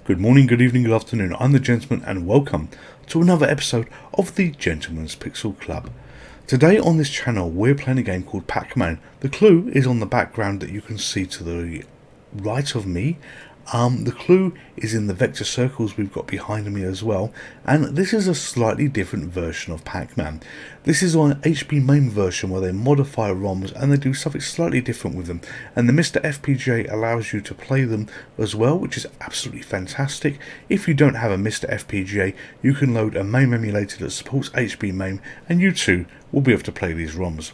Good morning, good evening, good afternoon. I'm the Gentleman and welcome to another episode of the Gentleman's Pixel Club. Today on this channel we're playing a game called Pac-Man. The clue is on the background that you can see to the right of me. The clue is in the vector circles we've got behind me as well, and this is a slightly different version of Pac-Man. This is on an HP main version where they modify ROMs and they do something slightly different with them, and the MiSTer FPGA allows you to play them as well, which is absolutely fantastic. If you don't have a MiSTer FPGA, you can load a MAME emulator that supports HP main and you too will be able to play these ROMs.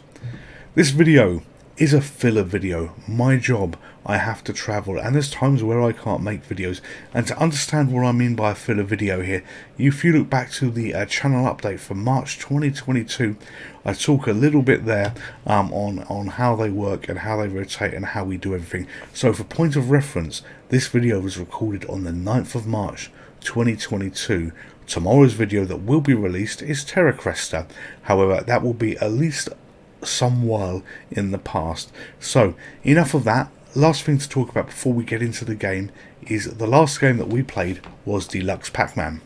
This video is a filler video. My job, I have to travel and there's times where I can't make videos, and to understand what I mean by a filler video here, if you look back to the channel update for March 2022, I talk a little bit there on how they work and how they rotate and how we do everything. So for point of reference, this video was recorded on the 9th of March 2022. Tomorrow's video that will be released is Terra Cresta. However, that will be at least some while in the past. So enough of that. Last thing to talk about before we get into the game is the last game that we played was Deluxe Pac-Man.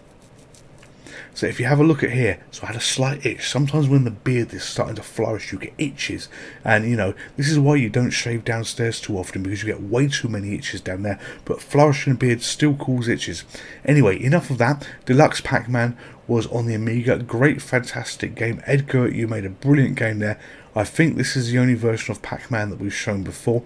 So if you have a look at here, so I had a slight itch. Sometimes when the beard is starting to flourish you get itches, and you know, this is why you don't shave downstairs too often, because you get way too many itches down there, but flourishing beard still causes itches. Anyway, enough of that. Deluxe Pac-Man was on the Amiga. Great, fantastic game. Edgar, you made a brilliant game there. I think this is the only version of Pac-Man that we've shown before.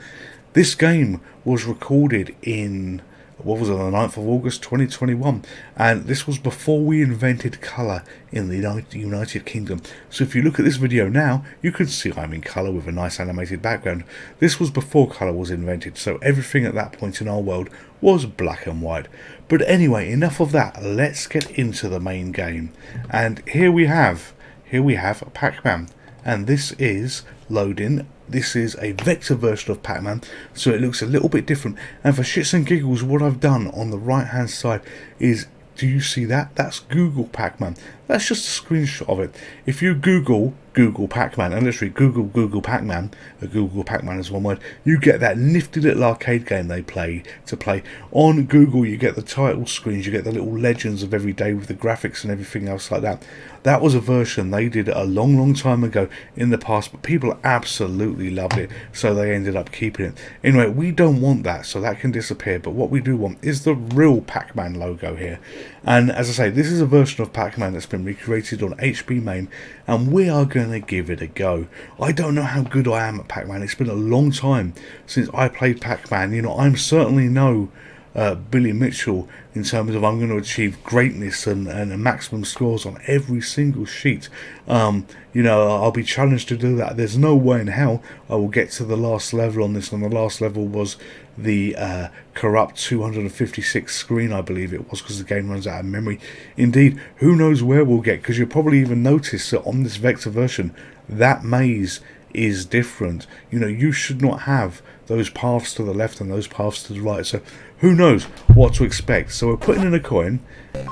This game was recorded in, what was it, on the 9th of August 2021, and this was before we invented colour in the United Kingdom. So if you look at this video now, you can see I'm in colour with a nice animated background. This was before colour was invented, so everything at that point in our world was black and white. But anyway, enough of that. Let's get into the main game. And here we have Pac-Man, and this is loading. This is a vector version of Pac-Man, so it looks a little bit different. And for shits and giggles, what I've done on the right hand side is, do you see that? That's Google Pac-Man. That's just a screenshot of it. If you Google Pac-Man, and literally Google Pac-Man, Google Pac-Man is one word, you get that nifty little arcade game they play. On Google, you get the title screens, you get the little legends of every day with the graphics and everything else like that. That was a version they did a long time ago in the past, but people absolutely loved it, so they ended up keeping it. Anyway, we don't want that, so that can disappear, but what we do want is the real Pac-Man logo here. And as I say, this is a version of Pac-Man that's been recreated on HP main, and we are going to give it a go. I don't know how good I am at Pac-Man. It's been a long time since I played Pac-Man. You know, I'm certainly no Billy Mitchell in terms of I'm going to achieve greatness and maximum scores on every single sheet. You know, I'll be challenged to do that. There's no way in hell I will get to the last level on this, and the last level was the corrupt 256 screen, I believe it was, because the game runs out of memory. Indeed, who knows where we'll get, because you'll probably even notice that on this vector version that maze is different. You know, you should not have those paths to the left and those paths to the right, so who knows what to expect. So we're putting in a coin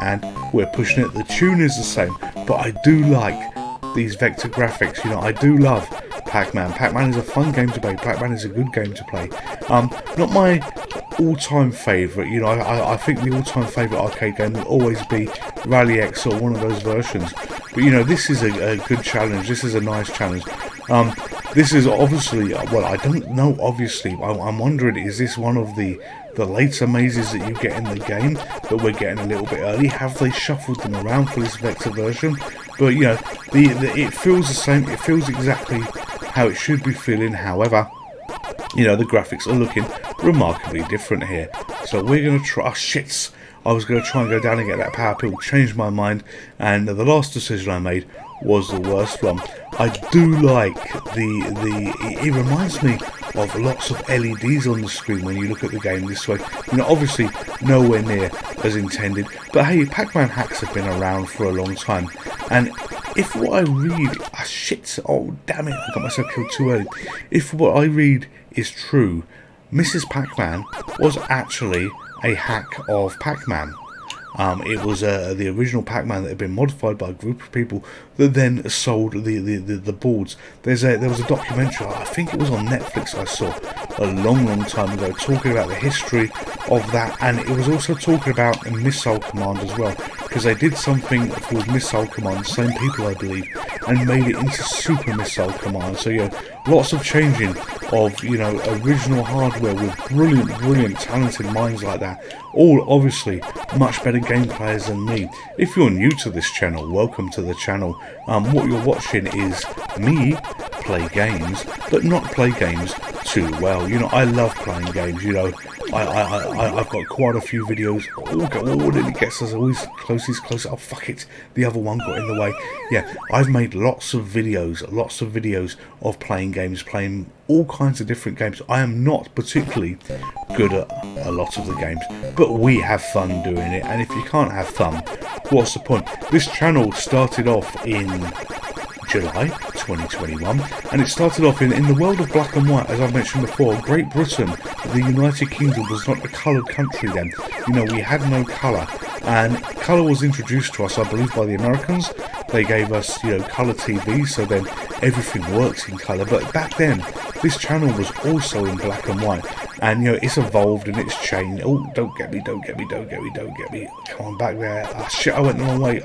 and we're pushing it. The tune is the same, but I do like these vector graphics. You know, I do love Pac-Man. Pac-Man is a fun game to play. Pac-Man is a good game to play. Not my all-time favourite. You know, I think the all-time favourite arcade game will always be Rally X or one of those versions. But you know, this is a good challenge. This is a nice challenge. This is obviously, well, I don't know, obviously, I'm wondering, is this one of the later mazes that you get in the game that we're getting a little bit early? Have they shuffled them around for this vector version? But you know, it feels the same, it feels exactly how it should be feeling. However, you know, the graphics are looking remarkably different here. So we're going to try, shits, I was going to try and go down and get that power pill, changed my mind, and the last decision I made was the worst one. I do like it reminds me of lots of LEDs on the screen when you look at the game this way. You know, obviously nowhere near as intended, but hey, Pac-Man hacks have been around for a long time, and if what I read, oh damn it, I got myself killed too early. If what I read is true, Mrs. Pac-Man was actually a hack of Pac-Man. It was the original Pac-Man that had been modified by a group of people that then sold the boards. There was a documentary, I think it was on Netflix, I saw a long time ago, talking about the history of that, and it was also talking about Missile Command as well, because they did something called Missile Command, the same people I believe, and made it into Super Missile Command. So lots of changing of original hardware with brilliant talented minds like that, all obviously much better game players than me. If you're new to this channel, welcome to the channel. What you're watching is me play games, but not play games too well. I love playing games. I've got quite a few videos. It gets us always closer. Oh fuck it, the other one got in the way. Yeah, I've made lots of videos of playing games, playing all kinds of different games. I am not particularly good at a lot of the games, but we have fun doing it, and if you can't have fun, what's the point? This channel started off in July 2021, and it started off in the world of black and white. As I mentioned before, Great Britain, the United Kingdom, was not a coloured country then. We had no colour, and colour was introduced to us, I believe, by the Americans. They gave us, colour TV, so then everything works in colour. But back then, this channel was also in black and white, and it's evolved and it's changed. Oh, don't get me. Come on, back there. Ah, shit, I went the wrong way.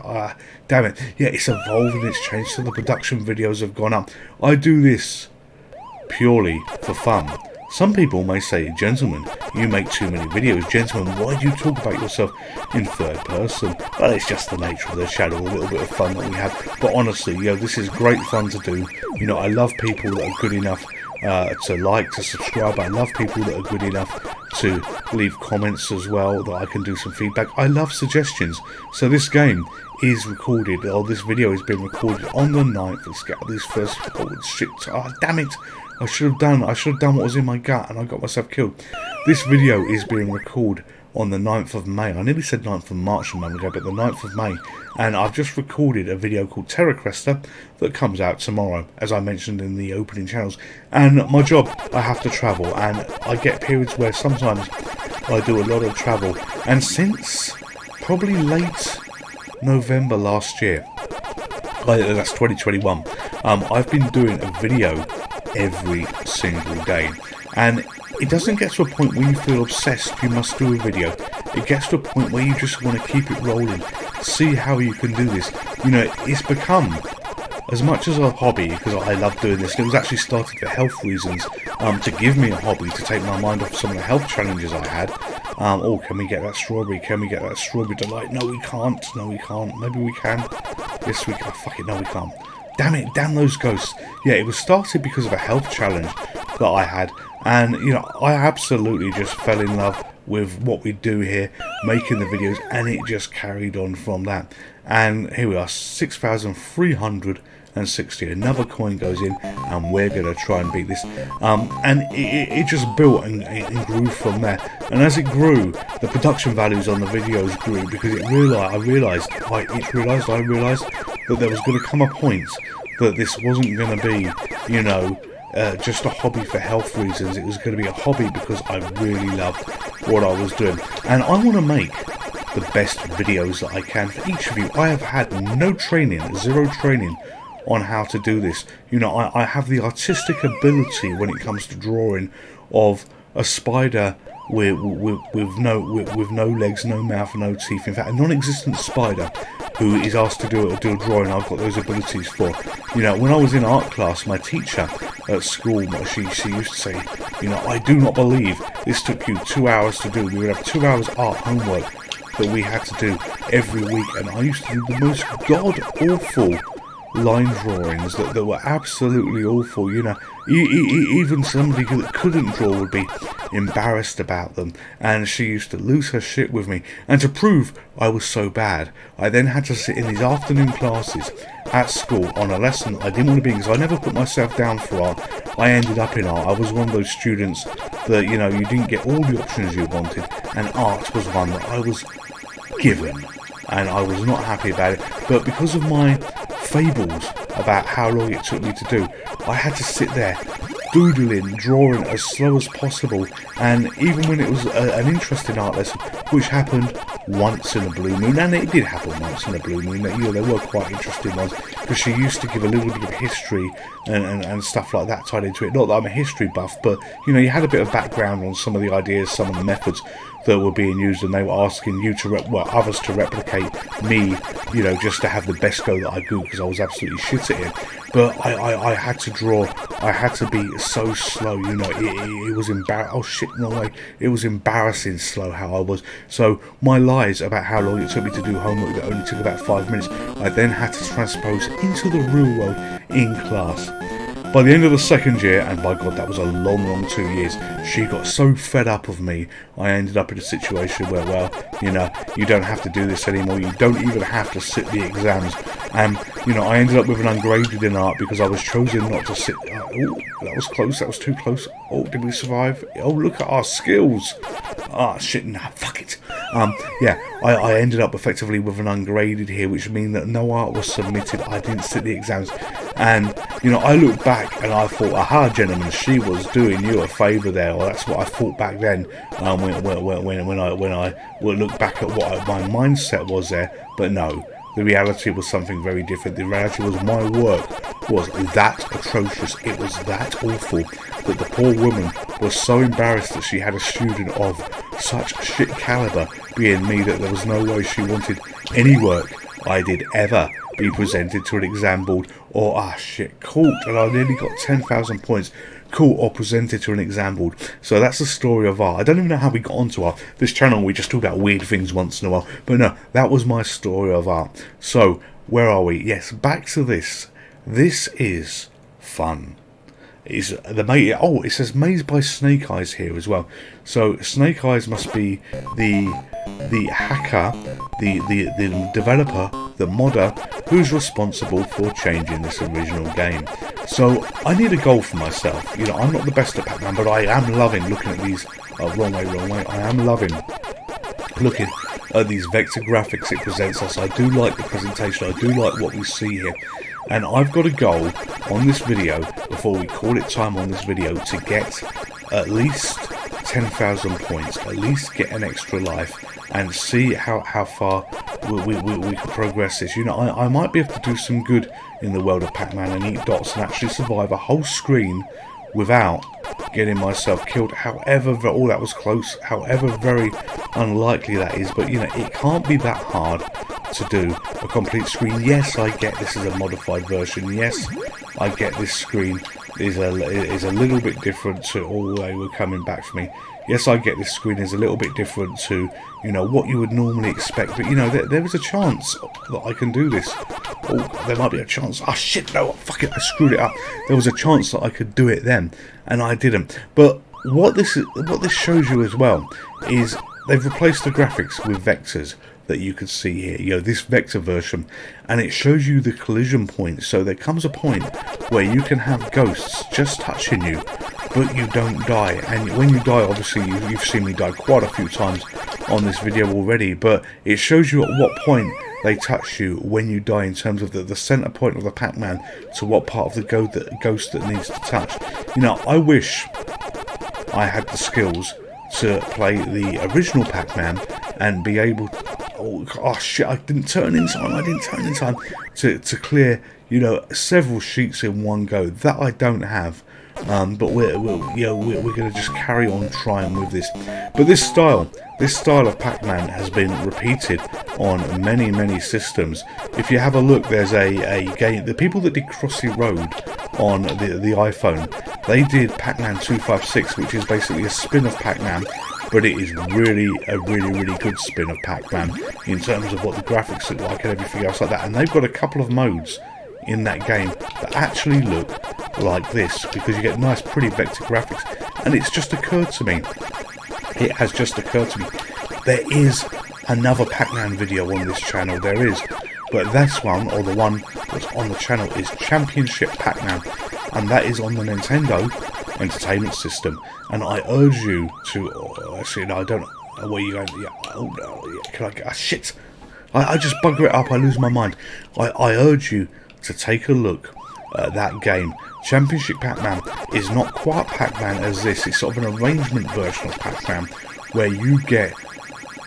Damn it. Yeah, it's evolved and it's changed, so the production videos have gone up. I do this purely for fun. Some people may say, gentlemen, you make too many videos. Gentlemen, why do you talk about yourself in third person? Well, it's just the nature of the channel, a little bit of fun that we have. But honestly, this is great fun to do. I love people that are good enough to like, to subscribe. I love people that are good enough to leave comments as well, that I can do some feedback. I love suggestions. So this game is recorded, or this video has been recorded on the 9th. Let's get these first. Oh shit! Oh damn it! I should have done what was in my gut, and I got myself killed. This video is being recorded on the 9th of May. I nearly said 9th of March a moment ago, but the 9th of May. And I've just recorded a video called Terra Cresta that comes out tomorrow, as I mentioned in the opening channels. And my job, I have to travel, and I get periods where sometimes I do a lot of travel. And since probably late November last year, that's 2021, I've been doing a video every single day, and it doesn't get to a point where you feel obsessed you must do a video. It gets to a point where you just want to keep it rolling, see how you can do this. It's become as much as a hobby, because I love doing this. It was actually started for health reasons, to give me a hobby, to take my mind off some of the health challenges I had. Oh, can we get that strawberry? Can we get that strawberry delight? No, we can't. Maybe we can. Yes, we can. Fuck it, no, we can't. Damn it, damn those ghosts. Yeah, it was started because of a health challenge that I had, and I absolutely just fell in love with what we do here, making the videos, and it just carried on from that. And here we are, 6,360. Another coin goes in, and we're going to try and beat this. And it just built and grew from there. And as it grew, the production values on the videos grew, because I realised that there was going to come a point that this wasn't going to be, just a hobby for health reasons. It was going to be a hobby because I really loved what I was doing. And I want to make the best videos that I can for each of you. I have had zero training on how to do this. I have the artistic ability when it comes to drawing of a spider with no legs, no mouth, no teeth. In fact, a non-existent spider who is asked to do a drawing, I've got those abilities for. When I was in art class, my teacher at school, she used to say, I do not believe this took you 2 hours to do. We would have 2 hours art homework that we had to do every week, and I used to do the most god-awful line drawings that were absolutely awful. Even somebody that couldn't draw would be embarrassed about them, and she used to lose her shit with me. And to prove I was so bad, I then had to sit in these afternoon classes at school on a lesson I didn't want to be in, because I never put myself down for art. I ended up in art. I was one of those students that, you didn't get all the options you wanted, and art was one that I was given, and I was not happy about it. But because of my fables about how long it took me to do, I had to sit there doodling, drawing as slow as possible. And even when it was an interesting art lesson, which happened once in a blue moon, and it did happen once in a blue moon. That, you know, there were quite interesting ones, because she used to give a little bit of history and stuff like that tied into it. Not that I'm a history buff, but you know, you had a bit of background on some of the ideas, some of the methods that were being used, and they were asking you to others to replicate me, you know, just to have the best go that I could, because I was absolutely shit at it. But I had to draw, I had to be so slow, you know, it was embarrassing. Oh shit, no way, it was embarrassing slow how I was. So my lies about how long it took me to do homework that only took about 5 minutes, I then had to transpose into the real world in class. By the end of the second year, and by God, that was a long 2 years, she got so fed up of me, I ended up in a situation where, well, you know, you don't have to do this anymore, you don't even have to sit the exams. And, you know, I ended up with an ungraded in art because I was chosen not to sit. Oh, that was close, that was too close. Oh, did we survive? Oh, look at our skills. Ah, shit, nah, fuck it. Yeah, I ended up effectively with an ungraded here, which means that no art was submitted. I didn't sit the exams. And, you know, I look back and I thought, aha, gentlemen, she was doing you a favour there. Or that's what I thought back then, when I look back at what my mindset was there. But no, the reality was something very different. The reality was my work was that atrocious. It was that awful that the poor woman was so embarrassed that she had a student of such shit calibre being me that there was no way she wanted any work I did ever be presented to an exam board or, caught, and I nearly got 10,000 points, caught or presented to an exam board. So that's the story of art. I don't even know how we got onto art. This channel, we just talk about weird things once in a while, but no, that was my story of art. So, where are we? Yes, back to this. This is fun. Is the it says Maze by Snake Eyes here as well. So Snake Eyes must be the hacker, the developer, the modder who's responsible for changing this original game. So I need a goal for myself. You know, I'm not the best at Pac-Man, but I am loving looking at these. Wrong way. I am loving looking at these vector graphics it presents us. I do like the presentation. I do like what we see here. And I've got a goal on this video, before we call it time on this video, to get at least 10,000 points, at least get an extra life, and see how far we can progress this. You know, I might be able to do some good in the world of Pac-Man and eat dots and actually survive a whole screen without getting myself killed. However, oh, that was close, however very unlikely that is, but you know, it can't be that hard to do a complete screen. Yes, I get this is a modified version. Yes, I get this screen is a little bit different to all they were coming back for me. Yes, I get this screen is a little bit different to, you know, what you would normally expect. But you know, there is a chance that I can do this. Oh, there might be a chance. Oh shit, no, fuck it, I screwed it up. There was a chance that I could do it then, and I didn't. But what this shows you as well is they've replaced the graphics with vectors that you can see here, you know, this vector version, and it shows you the collision points. So there comes a point where you can have ghosts just touching you, but you don't die. And when you die, obviously you've seen me die quite a few times on this video already, but it shows you at what point they touch you when you die, in terms of the center point of the Pac-Man to what part of the ghost that needs to touch. You know, I wish I had the skills to play the original Pac-Man and be able to, oh shit, I didn't turn in time to clear, you know, several sheets in one go. That I don't have. But we're going to just carry on trying with this. But this style of Pac-Man has been repeated on many systems. If you have a look, there's a game. The people that did Crossy Road on the iPhone, they did Pac-Man 256, which is basically a spin of Pac-Man, but it is really a really good spin of Pac-Man in terms of what the graphics look like and everything else like that. And they've got a couple of modes in that game that actually look like this, because you get nice pretty vector graphics. And it's just occurred to me, it has just occurred to me, there is another Pac-Man video on this channel, there is, but this one, or the one that's on the channel, is Championship Pac-Man, and that is on the Nintendo Entertainment System. And I urge you to, actually no, I don't know where you going, yeah, oh no, yeah, can I, shit, I just bugger it up, I lose my mind. I urge you to take a look at that game. Championship Pac-Man is not quite Pac-Man as this. It's sort of an arrangement version of Pac-Man where you get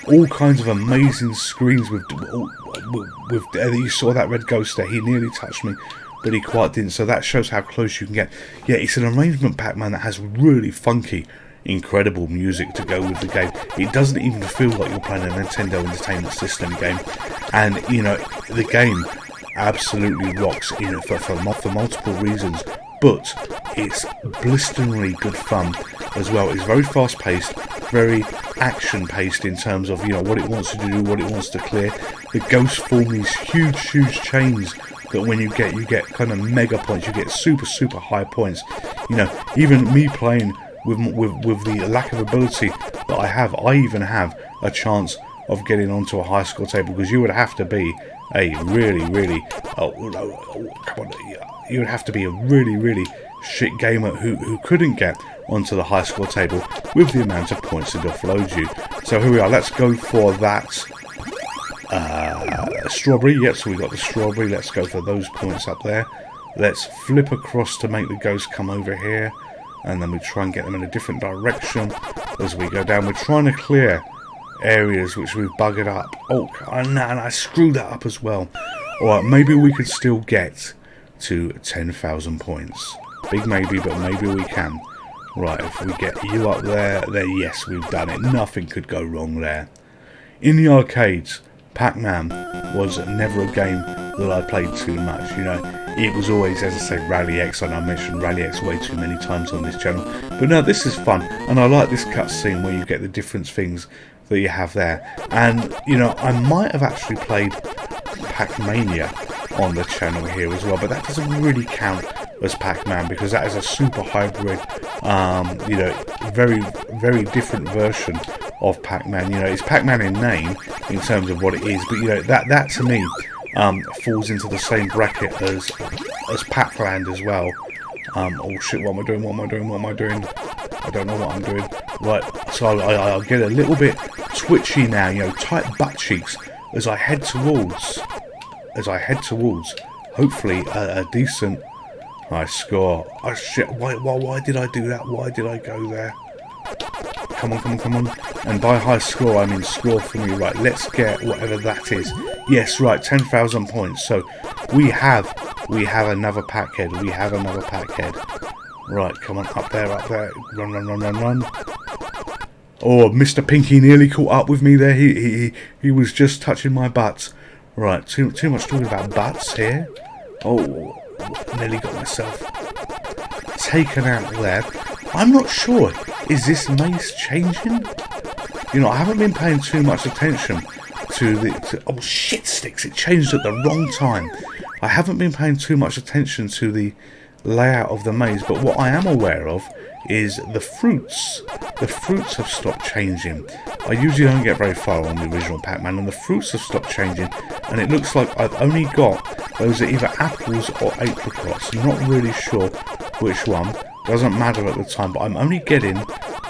all kinds of amazing screens with you saw that red ghost there. He nearly touched me, but he quite didn't. So that shows how close you can get. Yeah, it's an arrangement Pac-Man that has really funky, incredible music to go with the game. It doesn't even feel like you're playing a Nintendo Entertainment System game, and you know the game absolutely rocks for multiple reasons. But it's blisteringly good fun as well. It's very fast paced, very action paced in terms of, you know, what it wants to do, what it wants to clear. The ghosts form these huge chains that when you get kind of mega points, you get super high points. You know, even me playing with the lack of ability that I even have a chance of getting onto a high score table, because you would have to be a really you would have to be a really shit gamer who couldn't get onto the high score table with the amount of points it offloads you. So here we are, let's go for that strawberry. Yep, so we got the strawberry. Let's go for those points up there. Let's flip across to make the ghost come over here, and then we try and get them in a different direction as we go down. We're trying to clear areas which we've buggered up. Oh, and I screwed that up as well. Alright, maybe we could still get to 10,000 points. Big maybe, but maybe we can. Right, if we get you up there, yes, we've done it. Nothing could go wrong there. In the arcades, Pac-Man was never a game that I played too much. You know, it was always, as I said, Rally X, and I mentioned Rally X way too many times on this channel. But no, this is fun, and I like this cutscene where you get the different things that you have there. And, you know, I might have actually played Pac-Mania on the channel here as well, but that doesn't really count as Pac-Man, because that is a super hybrid, you know, very different version of Pac-Man. You know, it's Pac-Man in name in terms of what it is, but you know, that to me falls into the same bracket as Pac-Land as well. Oh shit, what am I doing? I don't know what I'm doing. Right, so I'll get a little bit twitchy now, you know, tight butt cheeks as I head towards hopefully a decent high score. Oh shit, why did I do that? Why did I go there? Come on. And by high score, I mean score for me. Right, let's get whatever that is. Yes, right, 10,000 points. So we have another pack head. Right, come on, up there. Run. Oh, Mr. Pinky nearly caught up with me there. He was just touching my butt. Right, too much talking about butts here. Oh, nearly got myself taken out there. I'm not sure. Is this maze changing? You know, I haven't been paying too much attention to oh shit sticks! It changed at the wrong time. I haven't been paying too much attention to the layout of the maze, but what I am aware of is the fruits. The fruits have stopped changing. I usually don't get very far on the original Pac-Man, and the fruits have stopped changing, and it looks like I've only got those are either apples or apricots. I'm not really sure which one. Doesn't matter at the time, but I'm only getting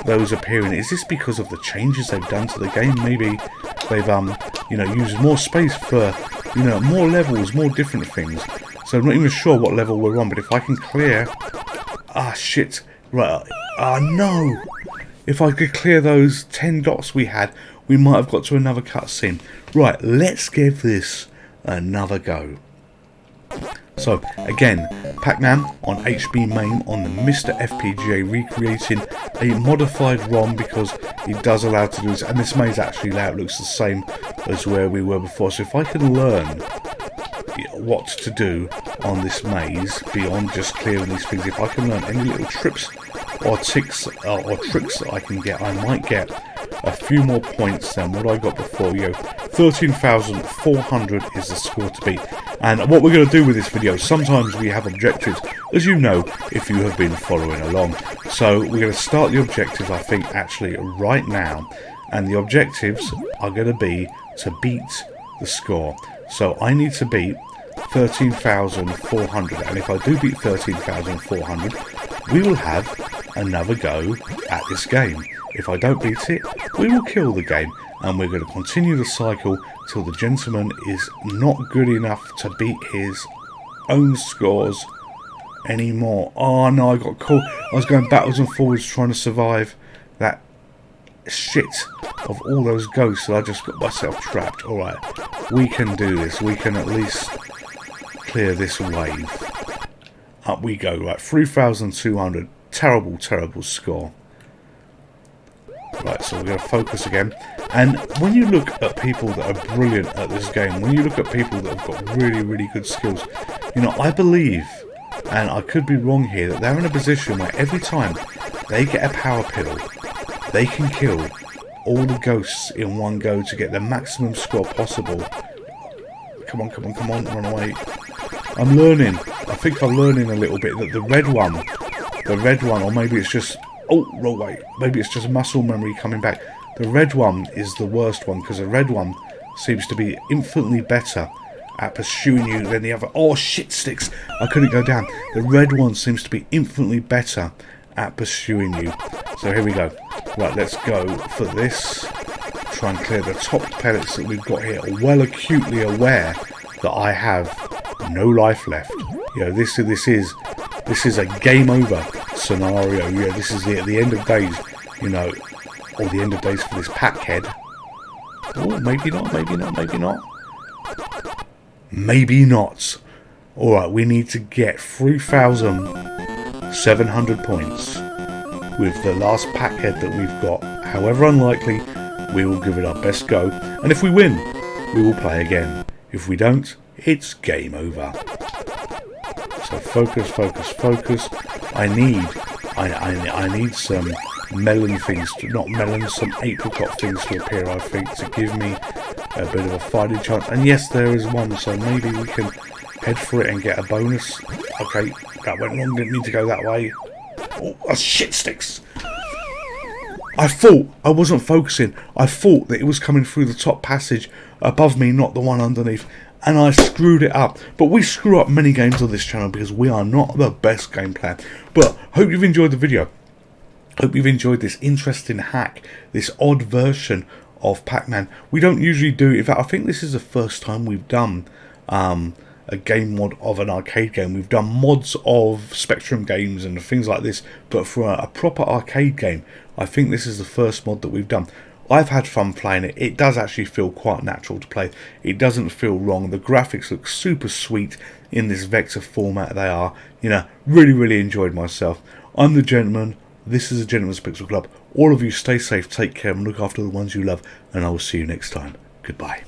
those appearing. Is this because of the changes they've done to the game? Maybe they've you know, used more space for, you know, more levels, more different things. So I'm not even sure what level we're on, but if I can clear... Ah, shit. Right. Ah, no. If I could clear those 10 dots we had, we might have got to another cutscene. Right, let's give this another go. So, again, Pac-Man on HB Main on the MiSTer FPGA, recreating a modified ROM because it does allow to do this. And this maze actually layout looks the same as where we were before. So if I can learn what to do on this maze beyond just clearing these things, if I can learn any little tricks or tricks that I can get, I might get a few more points than what I got before. You know, 13,400 is the score to beat. And what we're going to do with this video, sometimes we have objectives, as you know, if you have been following along. So we're going to start the objectives, I think, actually right now. And the objectives are going to be to beat the score. So I need to beat 13,400. And if I do beat 13,400, we will have another go at this game. If I don't beat it, we will kill the game, and we're going to continue the cycle till the gentleman is not good enough to beat his own scores anymore. Oh no, I got caught. I was going backwards and forwards trying to survive that shit of all those ghosts that I just got myself trapped. Alright, we can do this. We can at least clear this wave. Up we go. Right, 3,200. Terrible, terrible score. Right, so we're going to focus again. And when you look at people that are brilliant at this game, when you look at people that have got really, really good skills, you know, I believe, and I could be wrong here, that they're in a position where every time they get a power pill, they can kill all the ghosts in one go to get the maximum score possible. Come on, come on, come on, run away. I'm learning. I think I'm learning a little bit that the red one, or maybe it's just, oh, wrong way. Maybe it's just muscle memory coming back. The red one is the worst one, because the red one seems to be infinitely better at pursuing you than the other. Oh, shit sticks. I couldn't go down. The red one seems to be infinitely better at pursuing you. So here we go. Right, let's go for this. Try and clear the top pellets that we've got here. Well acutely aware that I have no life left. You know, this is a game over scenario. Yeah, this is the end of days, you know, or the end of days for this pack head. Oh, maybe not, maybe not, maybe not. Maybe not. Alright, we need to get 3,700 points with the last pack head that we've got. However unlikely, we will give it our best go. And if we win, we will play again. If we don't, it's game over. So focus, focus, focus. I need some melon things, not melons, some apricot things to appear, I think, to give me a bit of a fighting chance. And yes, there is one, so maybe we can head for it and get a bonus. Okay, that went wrong, didn't need to go that way. Oh, shit sticks! I thought I wasn't focusing. I thought that it was coming through the top passage above me, not the one underneath. And I screwed it up. But we screw up many games on this channel because we are not the best game player. But hope you've enjoyed the video. Hope you've enjoyed this interesting hack, this odd version of Pac-Man. We don't usually do, in fact I think this is the first time we've done a game mod of an arcade game. We've done mods of Spectrum games and things like this, but for a proper arcade game, I think this is the first mod that we've done. I've had fun playing it. It does actually feel quite natural to play. It doesn't feel wrong. The graphics look super sweet in this vector format they are. You know, really, really enjoyed myself. I'm the Gentleman. This is the Gentleman's Pixel Club. All of you stay safe, take care, and look after the ones you love, and I will see you next time. Goodbye.